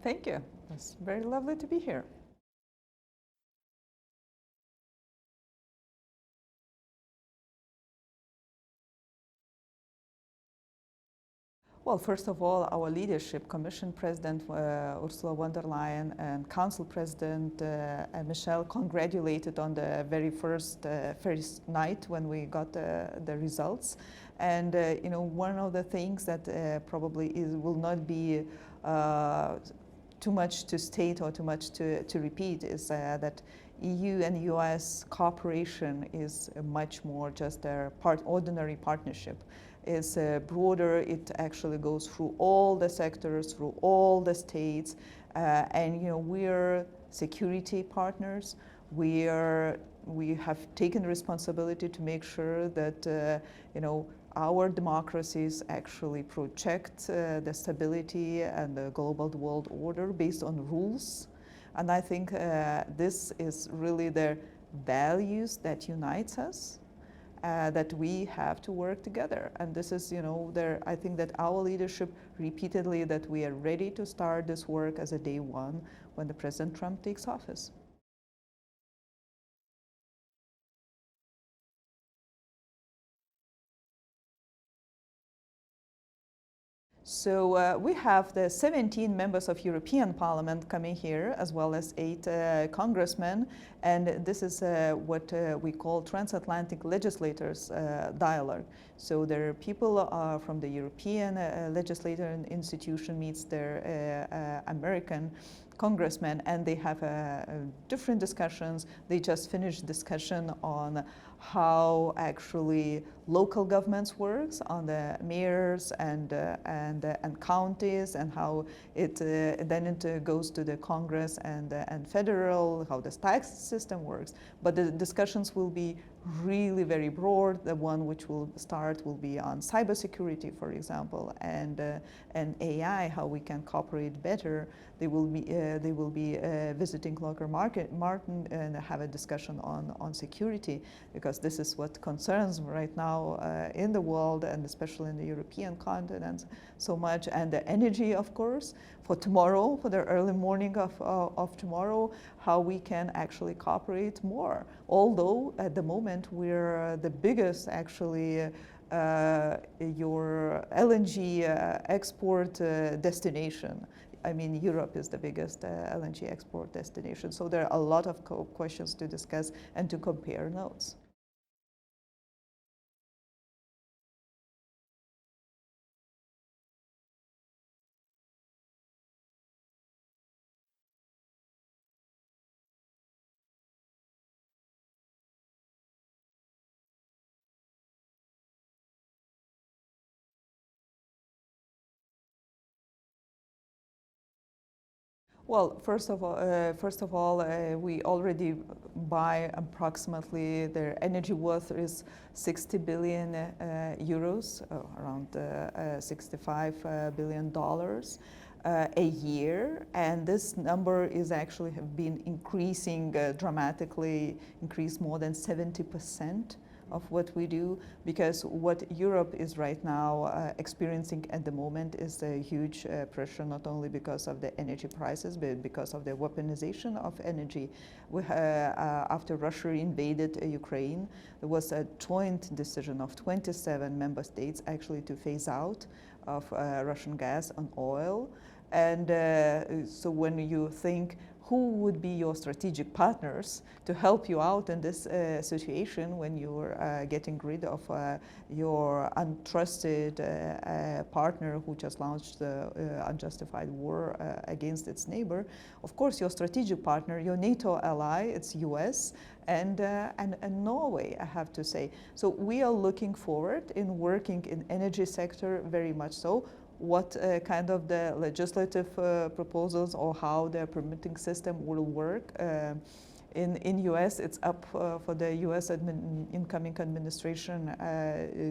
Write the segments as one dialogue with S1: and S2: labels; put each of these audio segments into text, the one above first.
S1: Thank you. It's very lovely to be here. Well, first of all, our leadership, Commission President Ursula von der Leyen and Council President Michel congratulated on the very first night when we got the results. And one of the things that probably will not be too much to state or too much to repeat is that EU and US cooperation is much more just a ordinary partnership. It's broader. It actually goes through all the sectors, through all the states, and we're security partners. We have taken responsibility to make sure that our democracies actually project the stability and the global world order based on rules. And I think this is really the values that unites us, that we have to work together. And this is, I think that our leadership repeatedly that we are ready to start this work as a day one when the President Trump takes office. So we have the 17 members of European Parliament coming here, as well as 8 congressmen, and this is what we call transatlantic legislators dialogue. So there are people from the European legislator institution meets their American congressmen, and they have different discussions. They just finished discussion on how actually local governments works, on the mayors and counties, and how it goes to the Congress and federal, how the tax system works. But the discussions will be really very broad. The one which will start will be on cybersecurity, for example, and AI, how we can cooperate better. They will be visiting Lockheed Martin and have a discussion on security, because this is what concerns right now in the world, and especially in the European continent so much. And the energy, of course, for tomorrow, for the early morning of tomorrow, how we can actually cooperate more. Although at the moment we're the biggest actually your LNG export destination. I mean, Europe is the biggest LNG export destination. So there are a lot of questions to discuss and to compare notes. Well, first of all, we already buy approximately, their energy worth is 60 billion euros, around $65 billion a year, and this number is actually have been increasing dramatically, increased more than 70%. Of what we do, because what Europe is right now experiencing at the moment is a huge pressure, not only because of the energy prices, but because of the weaponization of energy. After Russia invaded Ukraine, there was a joint decision of 27 member states actually to phase out of Russian gas and oil. And so when you think who would be your strategic partners to help you out in this situation when you're getting rid of your untrusted partner who just launched the unjustified war against its neighbor? Of course, your strategic partner, your NATO ally, it's US and Norway, I have to say. So we are looking forward in working in energy sector very much so. What kind of the legislative proposals or how the permitting system will work. In US, it's up for the US incoming administration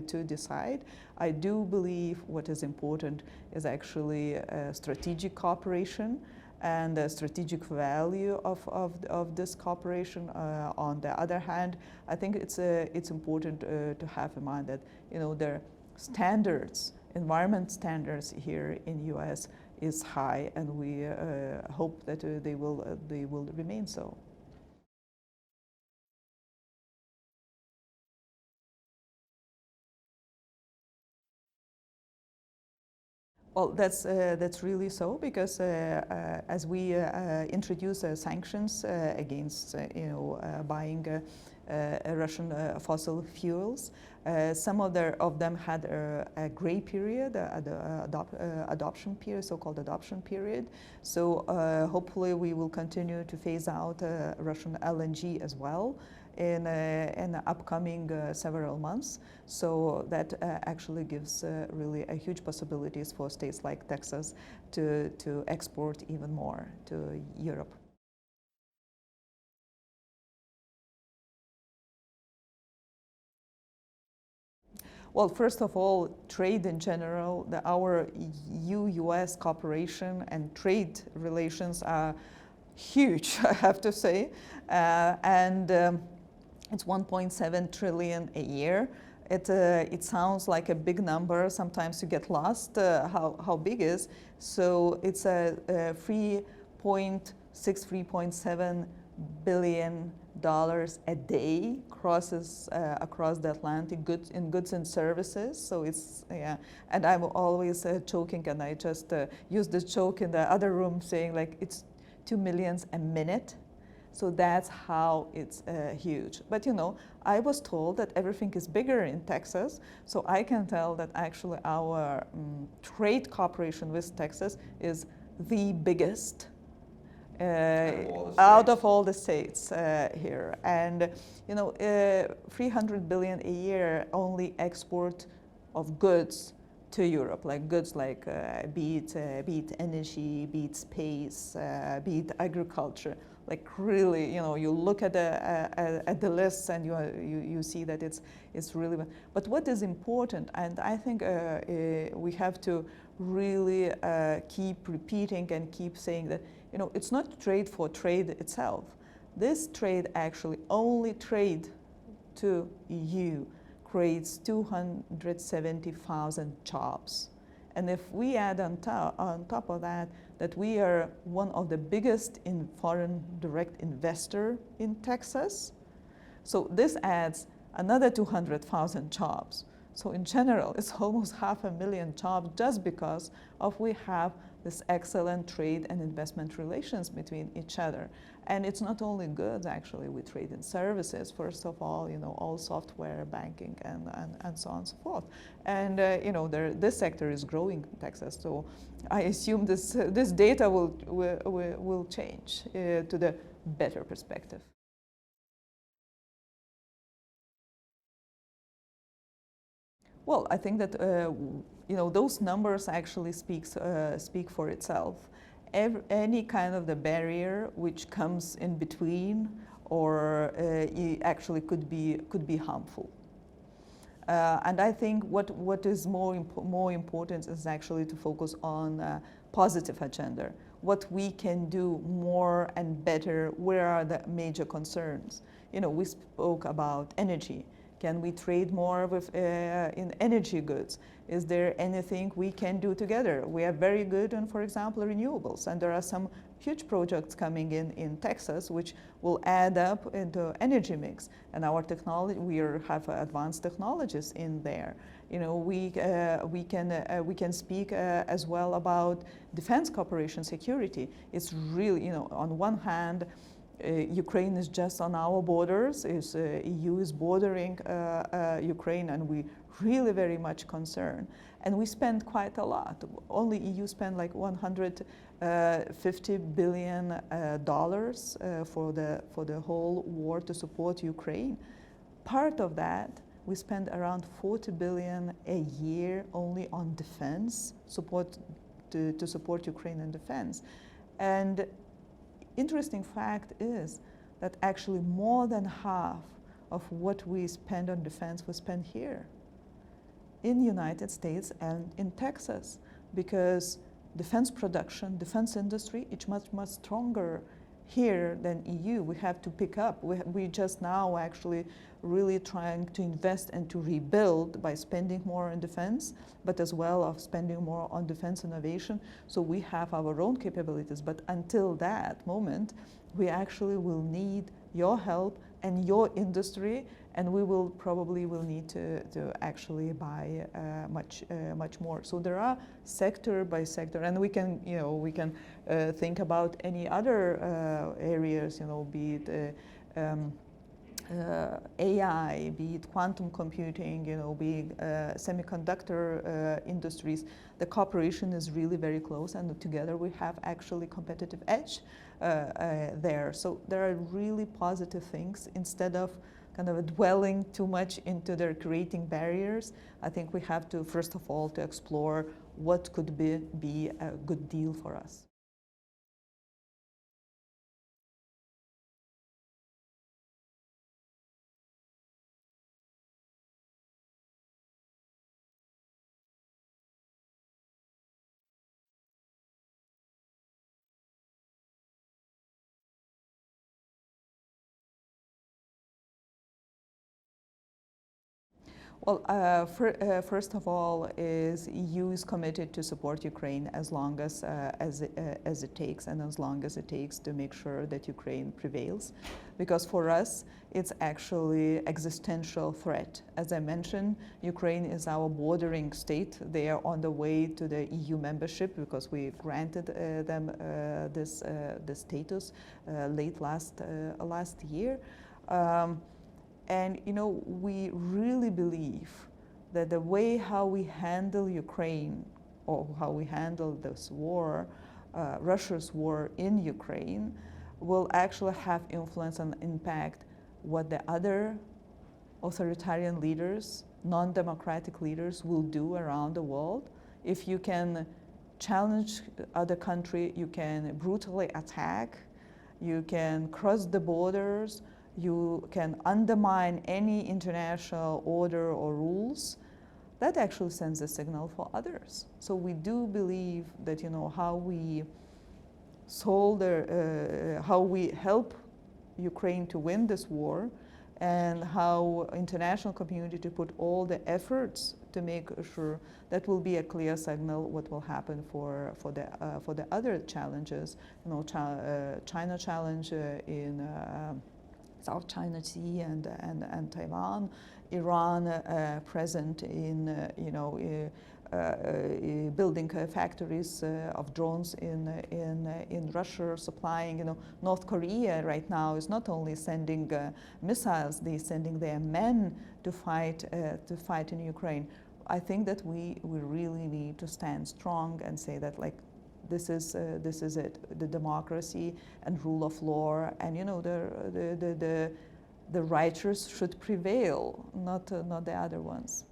S1: to decide. I do believe what is important is actually strategic cooperation and the strategic value of this cooperation. On the other hand, I think it's important to have in mind that there are standards, environment standards here in US is high, and we hope that they will remain so. Well, that's really so, because as we introduce sanctions against buying Russian fossil fuels, some of them had a gray period, adoption period, so-called adoption period. So hopefully we will continue to phase out Russian LNG as well in the upcoming several months. So that actually gives really a huge possibilities for states like Texas to export even more to Europe. Well, first of all, trade in general, our EU-US cooperation and trade relations are huge, I have to say, and it's 1.7 trillion a year. It sounds like a big number. Sometimes you get lost how big it is. So it's a 3.7 billion dollars a day crosses across the Atlantic goods and services. So it's, yeah, and I'm always joking, and I just use this joke in the other room, saying like it's 2 million a minute. So that's how it's huge. But I was told that everything is bigger in Texas, so I can tell that actually our trade cooperation with Texas is the biggest out of all the states here. And 300 billion a year only export of goods to Europe, like goods like be it energy, be it space, be it agriculture. Like really, you look at the lists and you see that it's really. But what is important, and I think we have to really keep repeating and keep saying that it's not trade for trade itself. This trade actually, only trade to EU creates 270,000 jobs. And if we add on top of that we are one of the biggest in foreign direct investor in Texas, so this adds another 200,000 jobs. So in general, it's almost 500,000 jobs just because we have this excellent trade and investment relations between each other. And it's not only goods, actually, we trade in services, first of all, all software, banking, and so on and so forth. And, this sector is growing in Texas, so I assume this data will change to the better perspective. Well, I think that those numbers actually speak for itself. Any kind of the barrier which comes in between, or actually could be harmful. And I think what is more important is actually to focus on positive agenda. What we can do more and better. Where are the major concerns? We spoke about energy. Can we trade more in energy goods? Is there anything we can do together? We are very good on, for example, renewables, and there are some huge projects coming in Texas which will add up into energy mix. And our technology, we have advanced technologies in there. We can speak as well about defense cooperation, security. It's really, on one hand, Ukraine is just on our borders. EU is bordering Ukraine, and we really very much concerned. And we spend quite a lot. Only EU spend like $150 billion for the whole war to support Ukraine. Part of that, we spend around 40 billion a year only on defense support to support Ukraine in defense. And interesting fact is that actually more than half of what we spend on defense we spend here in the United States and in Texas, because defense production, defense industry is much stronger here than EU. We have to pick up. We just now actually really trying to invest and to rebuild by spending more on defense, but as well of spending more on defense innovation. So we have our own capabilities, but until that moment, we actually will need your help and your industry, and we will probably need to actually buy much more. So there are sector by sector, and we can think about any other areas, be it AI, be it quantum computing, be it semiconductor industries. The cooperation is really very close, and together we have actually competitive edge there. So there are really positive things. Instead of kind of dwelling too much into their creating barriers, I think we have to, first of all, to explore what could be a good deal for us. Well, first of all, EU is committed to support Ukraine as long as it takes, and as long as it takes to make sure that Ukraine prevails, because for us it's actually existential threat. As I mentioned, Ukraine is our bordering state. They are on the way to the EU membership because we granted them this status late last year. And we really believe that the way how we handle Ukraine, or how we handle this war, Russia's war in Ukraine, will actually have influence and impact what the other authoritarian leaders, non-democratic leaders will do around the world. If you can challenge other country, you can brutally attack, you can cross the borders, you can undermine any international order or rules, that actually sends a signal for others. So we do believe that how we solve how we help Ukraine to win this war, and how international community to put all the efforts to make sure that will be a clear signal what will happen for the other challenges. China challenge in South China Sea and Taiwan, Iran present in building factories of drones in Russia, supplying. North Korea right now is not only sending missiles; they're sending their men to fight in Ukraine. I think that we really need to stand strong and say that this is it. The democracy and rule of law, and the righteous should prevail, not the other ones.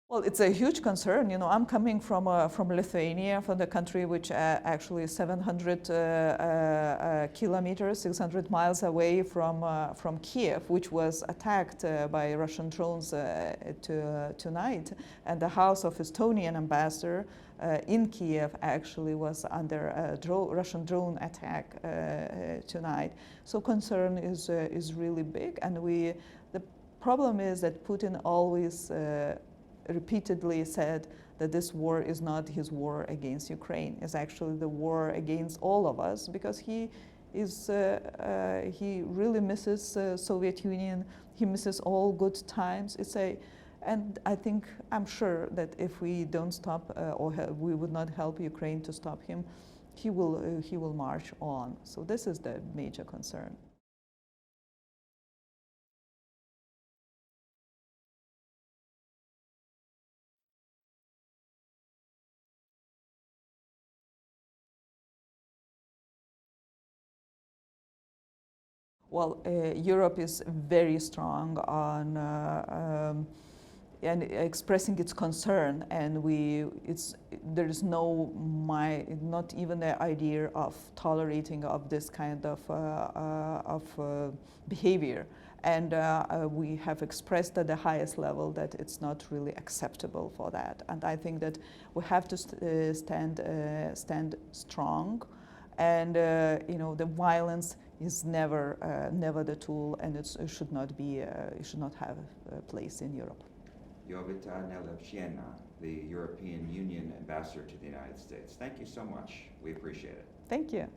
S1: Well, it's a huge concern. I'm coming from Lithuania, from the country which actually is 700 kilometers, 600 miles away from Kiev, which was attacked by Russian drones tonight. And the house of Estonian ambassador in Kiev actually was under a Russian drone attack tonight. So concern is really big, and the problem is that Putin always repeatedly said that this war is not his war against Ukraine. It's actually the war against all of us, because he really misses Soviet Union. He misses all good times. And I'm sure that if we don't stop we would not help Ukraine to stop him, he will march on. So this is the major concern. Well, Europe is very strong on and expressing its concern, and there is not even the idea of tolerating of this kind of behavior. And we have expressed at the highest level that it's not really acceptable for that. And I think that we have to stand strong and the violence is never the tool, and it should not be it should not have a place in Europe.
S2: Jovita Neliupsiene, the European Union Ambassador to the United States. Thank you so much. We appreciate it.
S1: Thank you.